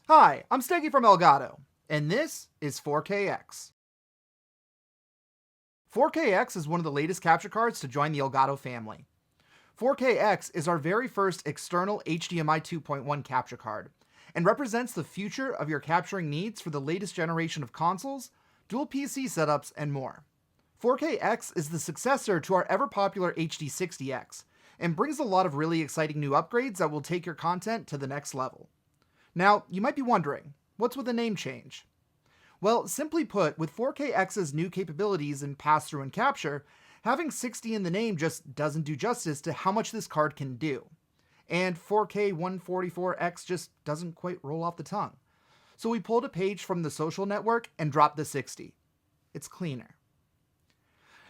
Hi, I'm Steggy from Elgato, and this is 4KX. 4KX is one of the latest capture cards to join the Elgato family. 4KX is our very first external HDMI 2.1 capture card, and represents the future of your capturing needs for the latest generation of consoles, dual PC setups, and more. 4KX is the successor to our ever-popular HD60X, and brings a lot of really exciting new upgrades that will take your content to the next level. Now, you might be wondering, what's with the name change? Well, simply put, with 4KX's new capabilities in pass-through and capture, having 60 in the name just doesn't do justice to how much this card can do. And 4K 144X just doesn't quite roll off the tongue. So we pulled a page from the social network and dropped the 60. It's cleaner.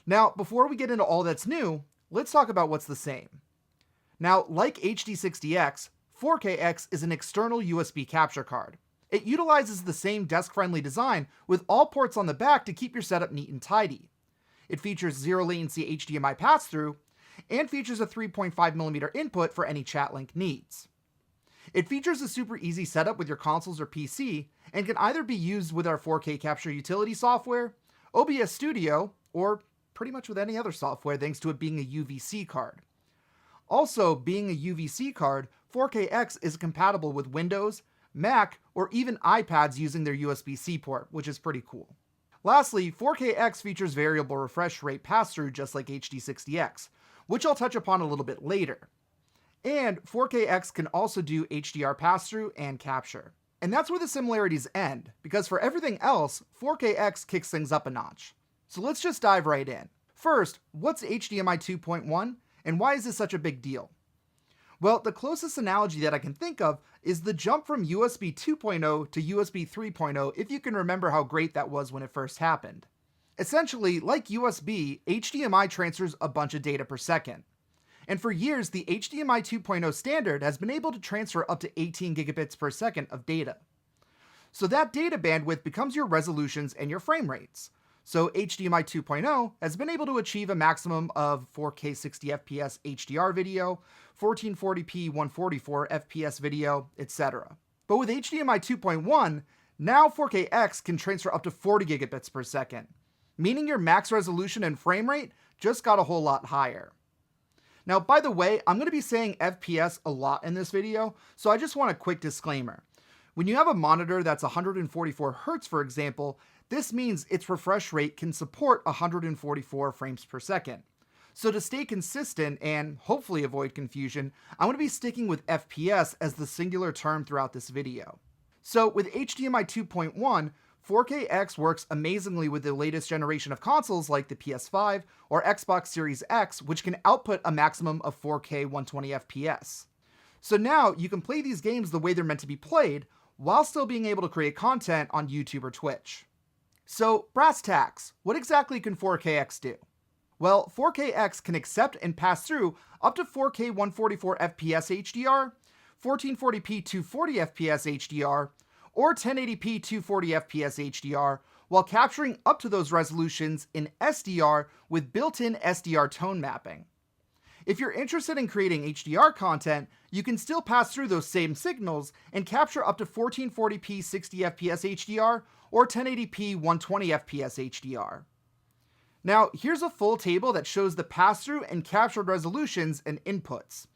Now, before we get into all that's new, let's talk about what's the same. Now, like HD60X, 4KX is an external USB capture card. It utilizes the same desk-friendly design with all ports on the back to keep your setup neat and tidy. It features zero latency HDMI pass-through, and features a 3.5mm input for any chat link needs. It features a super easy setup with your consoles or PC, and can either be used with our 4K capture utility software, OBS Studio, or pretty much with any other software thanks to it being a UVC card. Also, being a UVC card, 4KX is compatible with Windows, Mac, or even iPads using their USB-C port, which is pretty cool. Lastly, 4KX features variable refresh rate pass-through just like HD60X, which I'll touch upon a little bit later. And 4KX can also do HDR pass-through and capture. And that's where the similarities end, because for everything else, 4KX kicks things up a notch. So let's just dive right in. First, what's HDMI 2.1, and why is this such a big deal? Well, the closest analogy that I can think of is the jump from USB 2.0 to USB 3.0, if you can remember how great that was when it first happened. Essentially, like USB, HDMI transfers a bunch of data per second. And for years, the HDMI 2.0 standard has been able to transfer up to 18 gigabits per second of data. So that data bandwidth becomes your resolutions and your frame rates. So HDMI 2.0 has been able to achieve a maximum of 4K 60 FPS HDR video, 1440p 144 FPS video, etc. But with HDMI 2.1, now 4KX can transfer up to 40 gigabits per second, meaning your max resolution and frame rate just got a whole lot higher. Now, by the way, I'm going to be saying FPS a lot in this video, so I just want a quick disclaimer. When you have a monitor that's 144 Hz, for example, this means its refresh rate can support 144 frames per second. So to stay consistent and hopefully avoid confusion, I'm going to be sticking with FPS as the singular term throughout this video. So with HDMI 2.1, 4KX works amazingly with the latest generation of consoles like the PS5 or Xbox Series X, which can output a maximum of 4K 120 FPS. So now you can play these games the way they're meant to be played, while still being able to create content on YouTube or Twitch. So, brass tacks, what exactly can 4KX do? Well, 4KX can accept and pass through up to 4K 144 FPS HDR, 1440p 240 FPS HDR, or 1080p 240 FPS HDR, while capturing up to those resolutions in SDR with built-in SDR tone mapping. If you're interested in creating HDR content, you can still pass through those same signals and capture up to 1440p 60 FPS HDR or 1080p 120 FPS HDR. Now, here's a full table that shows the pass-through and captured resolutions and inputs.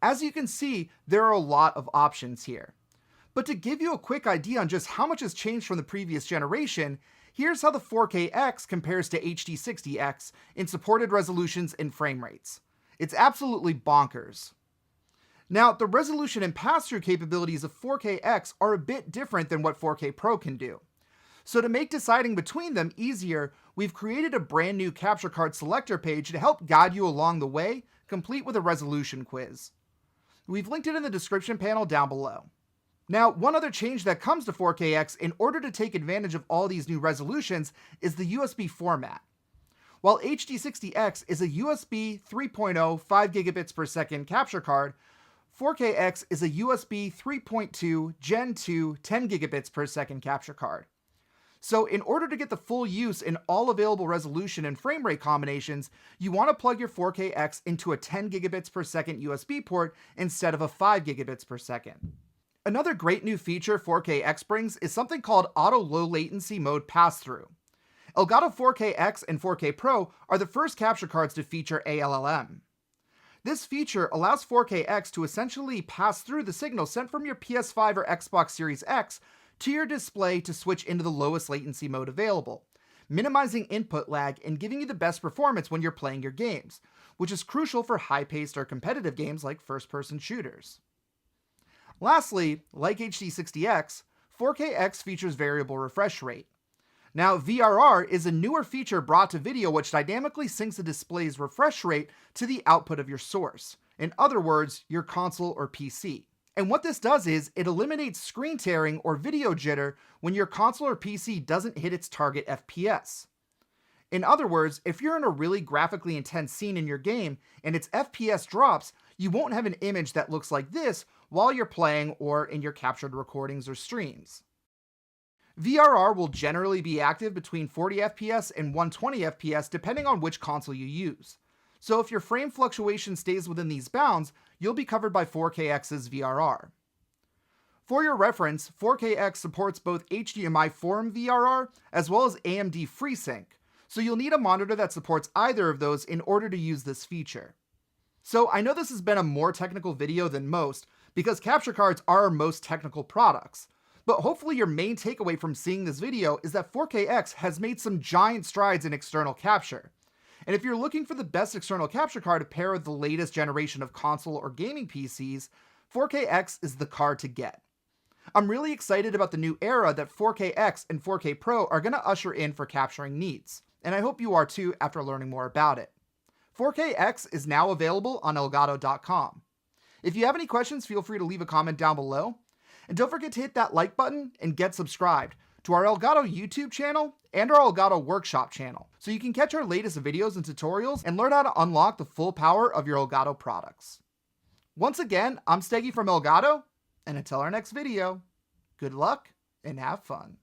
As you can see, there are a lot of options here. But to give you a quick idea on just how much has changed from the previous generation, here's how the 4KX compares to HD60X in supported resolutions and frame rates. It's absolutely bonkers. Now, the resolution and pass-through capabilities of 4KX are a bit different than what 4K Pro can do. So to make deciding between them easier, we've created a brand new capture card selector page to help guide you along the way, complete with a resolution quiz. We've linked it in the description panel down below. Now, one other change that comes to 4KX in order to take advantage of all these new resolutions is the USB format. While HD60X is a USB 3.0 5 gigabits per second capture card, 4KX is a USB 3.2 Gen 2 10 gigabits per second capture card. So in order to get the full use in all available resolution and frame rate combinations, you want to plug your 4KX into a 10 gigabits per second USB port instead of a 5 gigabits per second. Another great new feature 4KX brings is something called Auto Low Latency Mode Passthrough. Elgato 4KX and 4K Pro are the first capture cards to feature ALLM. This feature allows 4KX to essentially pass through the signal sent from your PS5 or Xbox Series X to your display to switch into the lowest latency mode available, minimizing input lag and giving you the best performance when you're playing your games, which is crucial for high-paced or competitive games like first-person shooters. Lastly, like HD60X, 4KX features variable refresh rate. Now, VRR is a newer feature brought to video which dynamically syncs the display's refresh rate to the output of your source. In other words, your console or PC. And what this does is it eliminates screen tearing or video jitter when your console or PC doesn't hit its target FPS. In other words, if you're in a really graphically intense scene in your game and its FPS drops, you won't have an image that looks like this while you're playing or in your captured recordings or streams. VRR will generally be active between 40 FPS and 120 FPS depending on which console you use. So if your frame fluctuation stays within these bounds, you'll be covered by 4KX's VRR. For your reference, 4KX supports both HDMI Forum VRR as well as AMD FreeSync, so you'll need a monitor that supports either of those in order to use this feature. So I know this has been a more technical video than most because capture cards are our most technical products. But hopefully your main takeaway from seeing this video is that 4KX has made some giant strides in external capture. And if you're looking for the best external capture card to pair with the latest generation of console or gaming PCs, 4KX is the card to get. I'm really excited about the new era that 4KX and 4K Pro are going to usher in for capturing needs, and I hope you are too after learning more about it. 4KX is now available on Elgato.com. If you have any questions, feel free to leave a comment down below. And don't forget to hit that like button and get subscribed to our Elgato YouTube channel and our Elgato Workshop channel, so you can catch our latest videos and tutorials and learn how to unlock the full power of your Elgato products. Once again, I'm Steggy from Elgato, and until our next video, good luck and have fun.